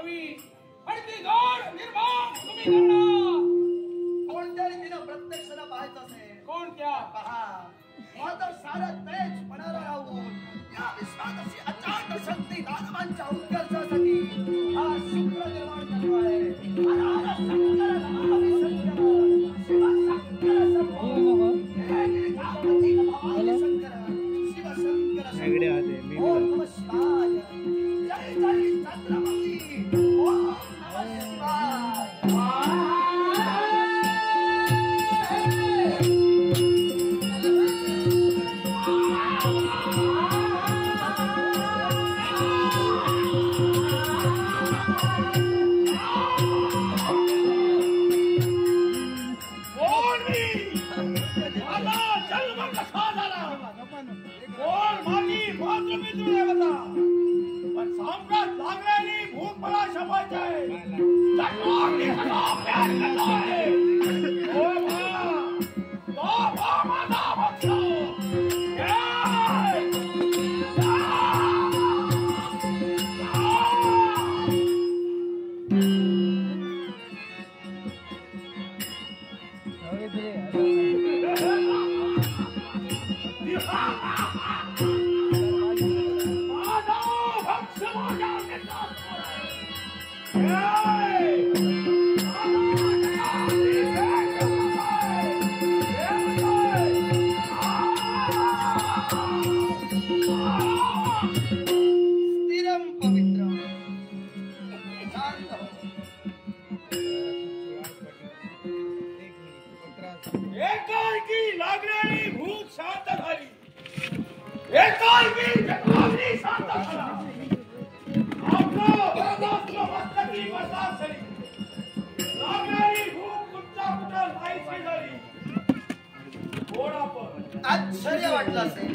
हवी आणि ती गोड निर्माण तुम्ही करणार. कोणत्या रीतीनं प्रत्यक्षाला पाहायचं असेल कोणत्या पहा माझं सारं तेज पणाला राहून या विश्वाची अचाट शक्ती दानवांच्या उत्कर्षासाठी हा शुक्र निर्माण करतो आहे. अनाद शंकर नमामि शंकर शिव शंकर शंभो हे गिरिजापती नमामि शंकर शिव शंकर शंभो ओम नमः शिवाय जय जय चंद्रमती ओम नमः शिवाय. आश्चर्य वाटलं असेल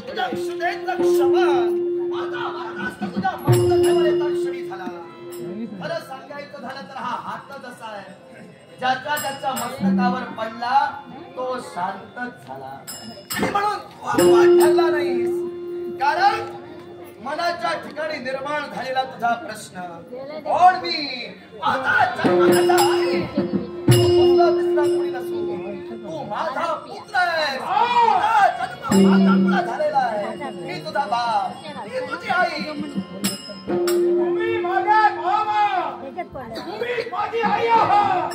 तुझ्या क्षुदेचं क्षमन माझा महाराज तुझ्या मस्तकावर येता क्षणी झाला. खरं सांगायचं झालं तर हा हातच असा आहे ज्याच्या ज्याच्या मस्तकावर पडला तो शांतच झाला आणि म्हणून वाद ठरला नाहीस. कारण मनाच्या ठिकाणी निर्माण झालेला तुझा प्रश्न कोण मी माझा जन्म कसा आहे दुसरा कोणी नसून तू माझा पुत्र आहेस. तुझा जन्म माझा मुला झालेला आहे. मी तुझा बाप मी तुझी आई. तुम्ही माझे बाबा तुम्ही माझी आई आहात.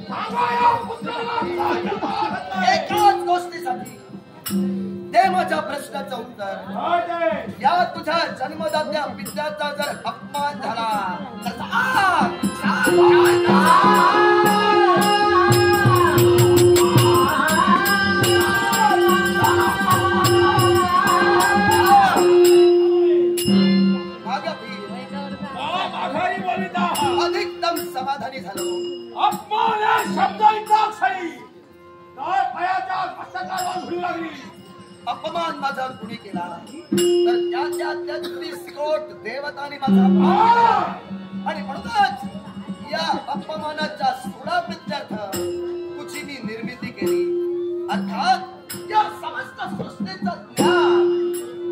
सांगा या पुत्राला एकाच गोष्टीसाठी दे माझ्या प्रश्नाचं उत्तर. या तुझ्या जन्मदात्या पित्याचा जर अपमान झाला तर अधिकतम समाधानी झालो. अपमान या शब्दांचा क्षणी काय पायाच्या मस्तकावर घुलू लागली. अपमान माझा कुणी केला तर त्या सिकोट देवताने माझा अपमान केला आणि म्हणूनच या अपमानाच्या सोडाप्रित्यर्थ तुझी मी निर्मिती केली. अर्थात या समस्त सृष्टीचं ज्ञान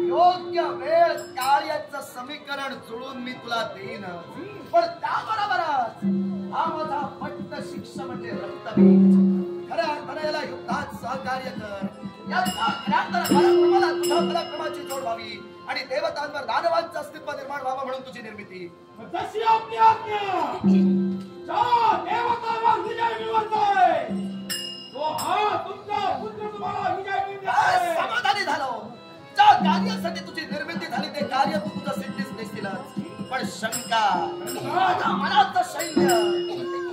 योग्य वेळ कार्याचं समीकरण जुळून मी तुला देईन. पण त्याबरोबरच हा माझा पट्ट शिक्षा म्हणजे रक्तबीज. खऱ्या अर्थाने याला युद्धात सहकार्य कर. याचा पराक्रमाला तुझ्या पराक्रमाची जोड व्हावी आणि देवतांवर दानवांचं अस्तित्व निर्माण व्हावं म्हणून तुझी निर्मिती. जशी आपली आज्ञा देवतांवर विजय मिळवतोय तो हा तुमचा पुत्र तुम्हाला विजय मिळवतोय. समाधानी झालो. ज्या कार्यासाठी तुझी निर्मिती झाली ते कार्य तू तुझं सिद्धीच दिसतीलच. पण शंका माझ्या मनाचं सैन्य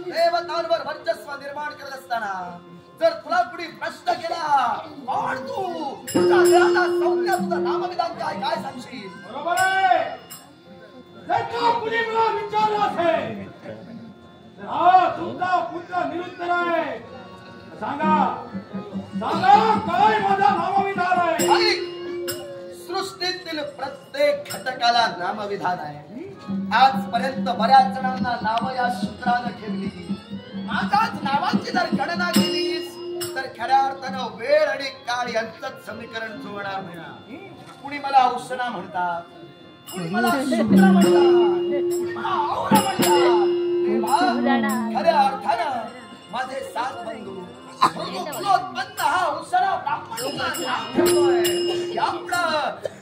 देवतांवर वर्चस्व निर्माण करत असताना जर तुला कुणी प्रश्न केला कोण तू तुझ्या देहाला सौम्य तुझं नामविधान काय सांगशील. बरोबर आहे. जर का कुणी मला विचारलं असेल हा तुमचा पुत्र निरुत्तर आहे सांगा काय माझा नामविधान आहे. सृष्टीतील प्रत्येक घटकाला नामविधान आहे. आजपर्यंत बऱ्याच जणांना नाव या सूत्रानं ठेवली. माझ्याच नावाची जर गणना केलीस तर खऱ्या अर्थानं वेळ आणि काळ यांचंच समीकरण जुळणार नाही. कुणी मला औषणा म्हणतात कुणी मला शुक्र म्हणतात, कुणी मला औरा म्हणतात. तेव्हा खऱ्या अर्थानं माझे सात बंधू कुलोत्पन्न हा उसरा ब्राह्मणाचा नाव ठेवतोय. यापुढं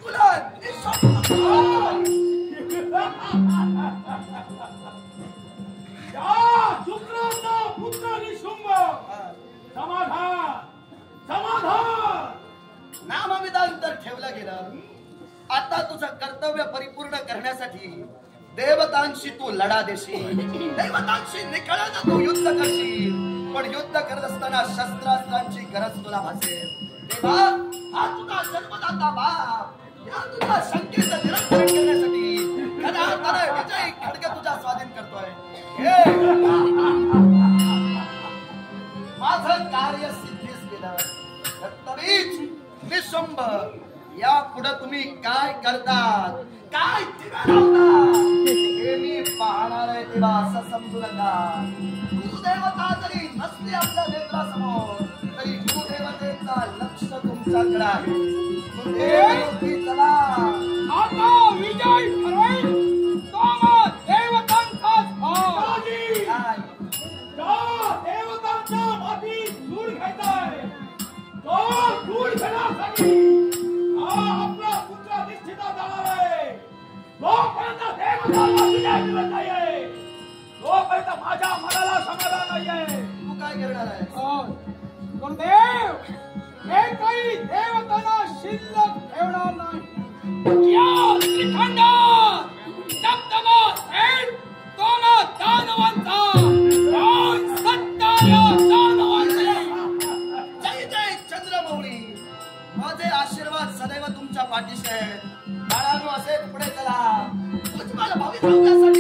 तुला शुक्राचा पुत्र निशुंभ समाधान समाधान नामविधान तर ठेवलं गेलं. आता तुझं कर्तव्य परिपूर्ण करण्यासाठी देवतांशी तू लढा देशील, देवतांशी निखळत तू युद्ध करशील. पण युद्ध करत असताना शस्त्रास्त्रांची गरज तुला भासेल. तेव्हा हा तुझा जन्मदाता बाप या तुझ्या शंकेचं निराकरण करण्यासाठी खऱ्या अर्थानं विजयी खड्ग तुझ्या स्वाधीन करतोय. माझं कार्य सिद्धीस गेलं. तरीच निशुंभ या पुढे तुम्ही काय करतात, काय दिव्या लावतात हे मी पाहणार आहे. तेव्हा असं समजू नका. गुरुदेवता जरी नसली आपल्या नेत्रासमोर तरी गुरुदेवतेचा लक्ष तुमच्याकडे आहे. गुरुदेव चला आता विजय ठरेल तो मग देवतांचाच भाग. काय देवतांच्या माती दूर घ्यायचाय, तो दूर घेण्यासाठी हा आपला पुत्र निश्चित जाणार आहे. जोपर्यंत देवतांना विजय मिळत नाहीये तोपर्यंत माझ्या मनाला समाधान नाहीये. तू काय करणार आहे? गुरुदेव हे काही देवतांना शिल्लक ठेवणार नाही. या त्रिखंडात दबदबा थेट तोमा दानवांचा सत्ताया दानवांचा. जय जय चंद्रमौळी. माझे आशीर्वाद सदैव तुमच्या पाठीशी आहेत. बाळांनो असे पुढे चला. उज्ज्वल भवितव्यासाठी